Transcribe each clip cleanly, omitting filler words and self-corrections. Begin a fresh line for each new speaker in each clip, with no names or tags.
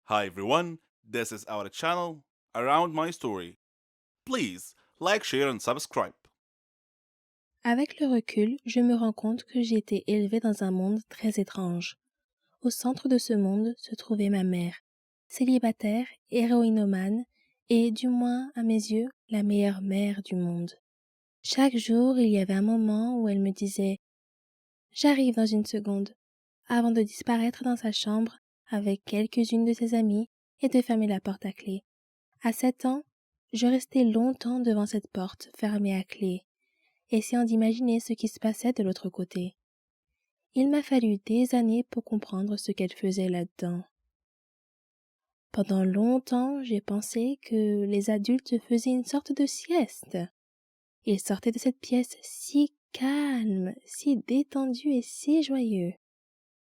Hi everyone, this is our channel Around My Story. Please like, share and subscribe.
Avec le recul, je me rends compte que j'ai été élevée dans un monde très étrange. Au centre de ce monde se trouvait ma mère, célibataire, héroïnomane et, du moins à mes yeux, la meilleure mère du monde. Chaque jour, il y avait un moment où elle me disait « J'arrive dans une seconde » avant de disparaître dans sa chambre avec quelques-unes de ses amies et de fermer la porte à clé. À 7 ans, je restais longtemps devant cette porte fermée à clé, essayant d'imaginer ce qui se passait de l'autre côté. Il m'a fallu des années pour comprendre ce qu'elle faisait là-dedans. Pendant longtemps, j'ai pensé que les adultes faisaient une sorte de sieste. Ils sortaient de cette pièce si calme, si détendu et si joyeux.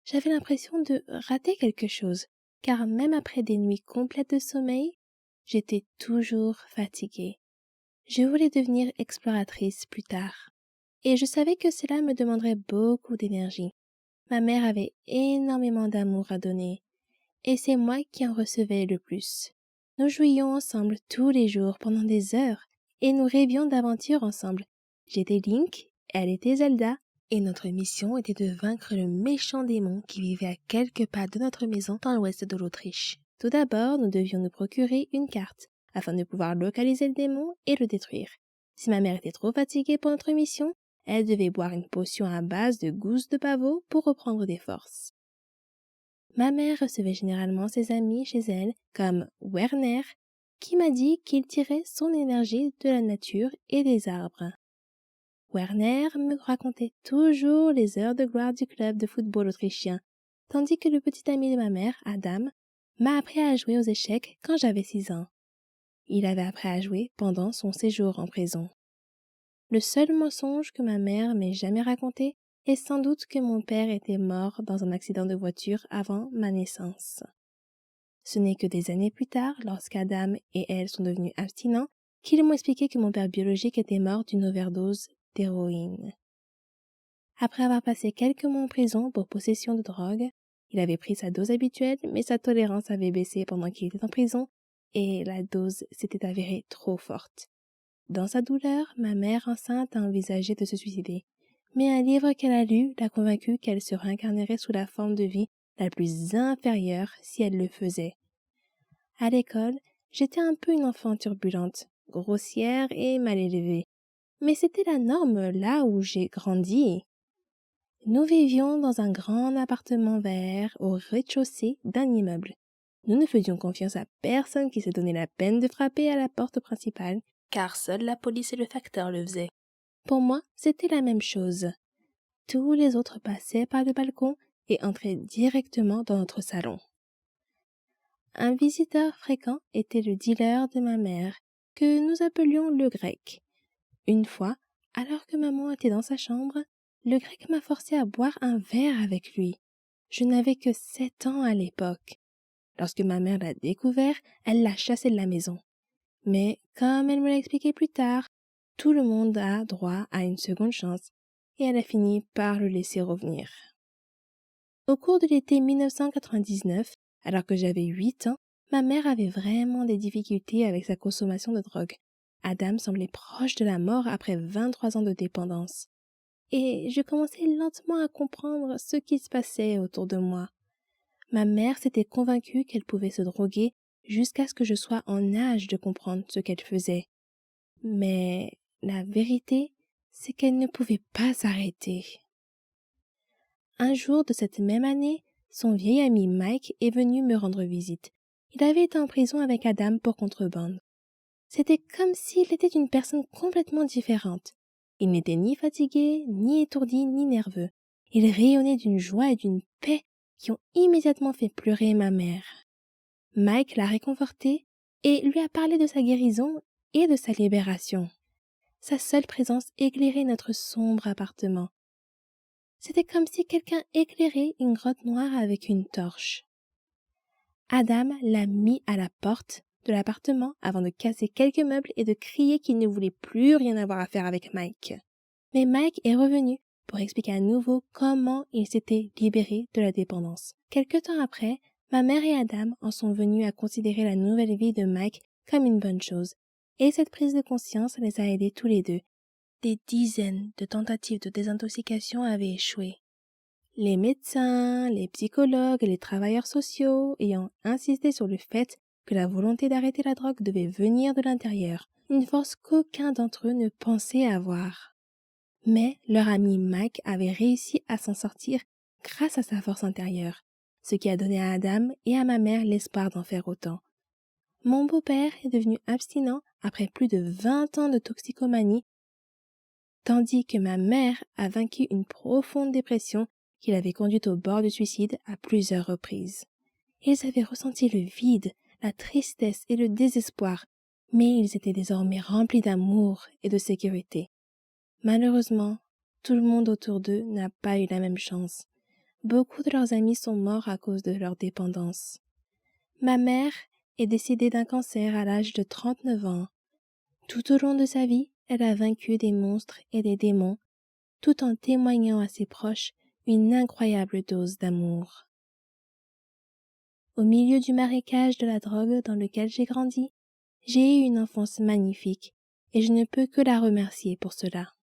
J'avais l'impression de rater quelque chose, car même après des nuits complètes de sommeil, j'étais toujours fatiguée. Je voulais devenir exploratrice plus tard, et je savais que cela me demanderait beaucoup d'énergie. Ma mère avait énormément d'amour à donner, et c'est moi qui en recevais le plus. Nous jouions ensemble tous les jours pendant des heures, et nous rêvions d'aventures ensemble. J'étais Link, elle était Zelda, et notre mission était de vaincre le méchant démon qui vivait à quelques pas de notre maison dans l'ouest de l'Autriche. Tout d'abord, nous devions nous procurer une carte, afin de pouvoir localiser le démon et le détruire. Si ma mère était trop fatiguée pour notre mission, elle devait boire une potion à base de gousses de pavot pour reprendre des forces. Ma mère recevait généralement ses amis chez elle, comme Werner, qui m'a dit qu'il tirait son énergie de la nature et des arbres. Werner me racontait toujours les heures de gloire du club de football autrichien, tandis que le petit ami de ma mère, Adam, m'a appris à jouer aux échecs quand j'avais 6 ans. Il avait appris à jouer pendant son séjour en prison. Le seul mensonge que ma mère m'ait jamais raconté est sans doute que mon père était mort dans un accident de voiture avant ma naissance. Ce n'est que des années plus tard, lorsqu'Adam et elle sont devenus abstinents, qu'ils m'ont expliqué que mon père biologique était mort d'une overdose d'héroïne. Après avoir passé quelques mois en prison pour possession de drogue, il avait pris sa dose habituelle, mais sa tolérance avait baissé pendant qu'il était en prison, et la dose s'était avérée trop forte. Dans sa douleur, ma mère enceinte a envisagé de se suicider, mais un livre qu'elle a lu l'a convaincue qu'elle se réincarnerait sous la forme de vie la plus inférieure si elle le faisait. À l'école, j'étais un peu une enfant turbulente, grossière et mal élevée, mais c'était la norme là où j'ai grandi. Nous vivions dans un grand appartement vert au rez-de-chaussée d'un immeuble. Nous ne faisions confiance à personne qui se donnait la peine de frapper à la porte principale, car seule la police et le facteur le faisaient. Pour moi, c'était la même chose. Tous les autres passaient par le balcon et entraient directement dans notre salon. Un visiteur fréquent était le dealer de ma mère, que nous appelions le grec. Une fois, alors que maman était dans sa chambre, le grec m'a forcé à boire un verre avec lui. Je n'avais que 7 ans à l'époque. Lorsque ma mère l'a découvert, elle l'a chassé de la maison. Mais, comme elle me l'a expliqué plus tard, tout le monde a droit à une seconde chance, et elle a fini par le laisser revenir. Au cours de l'été 1999, alors que j'avais 8 ans, ma mère avait vraiment des difficultés avec sa consommation de drogue. Adam semblait proche de la mort après 23 ans de dépendance. Et je commençais lentement à comprendre ce qui se passait autour de moi. Ma mère s'était convaincue qu'elle pouvait se droguer jusqu'à ce que je sois en âge de comprendre ce qu'elle faisait. Mais la vérité, c'est qu'elle ne pouvait pas s'arrêter. Un jour de cette même année, son vieil ami Mike est venu me rendre visite. Il avait été en prison avec Adam pour contrebande. C'était comme s'il était une personne complètement différente. Il n'était ni fatigué, ni étourdi, ni nerveux. Il rayonnait d'une joie et d'une paix qui ont immédiatement fait pleurer ma mère. Mike l'a réconforté et lui a parlé de sa guérison et de sa libération. Sa seule présence éclairait notre sombre appartement. C'était comme si quelqu'un éclairait une grotte noire avec une torche. Adam l'a mis à la porte de l'appartement avant de casser quelques meubles et de crier qu'il ne voulait plus rien avoir à faire avec Mike. Mais Mike est revenu pour expliquer à nouveau comment il s'était libéré de la dépendance. Quelque temps après, Ma mère et Adam en sont venus à considérer la nouvelle vie de Mike comme une bonne chose, et cette prise de conscience les a aidés tous les deux. Des dizaines de tentatives de désintoxication avaient échoué. Les médecins, les psychologues et les travailleurs sociaux ayant insisté sur le fait que la volonté d'arrêter la drogue devait venir de l'intérieur, une force qu'aucun d'entre eux ne pensait avoir. Mais leur ami Mike avait réussi à s'en sortir grâce à sa force intérieure, ce qui a donné à Adam et à ma mère l'espoir d'en faire autant. Mon beau-père est devenu abstinent après plus de 20 ans de toxicomanie, tandis que ma mère a vaincu une profonde dépression qui l'avait conduite au bord du suicide à plusieurs reprises. Ils avaient ressenti le vide, la tristesse et le désespoir, mais ils étaient désormais remplis d'amour et de sécurité. Malheureusement, tout le monde autour d'eux n'a pas eu la même chance. Beaucoup de leurs amis sont morts à cause de leur dépendance. Ma mère est décédée d'un cancer à l'âge de 39 ans. Tout au long de sa vie, elle a vaincu des monstres et des démons, tout en témoignant à ses proches une incroyable dose d'amour. Au milieu du marécage de la drogue dans lequel j'ai grandi, j'ai eu une enfance magnifique, et je ne peux que la remercier pour cela.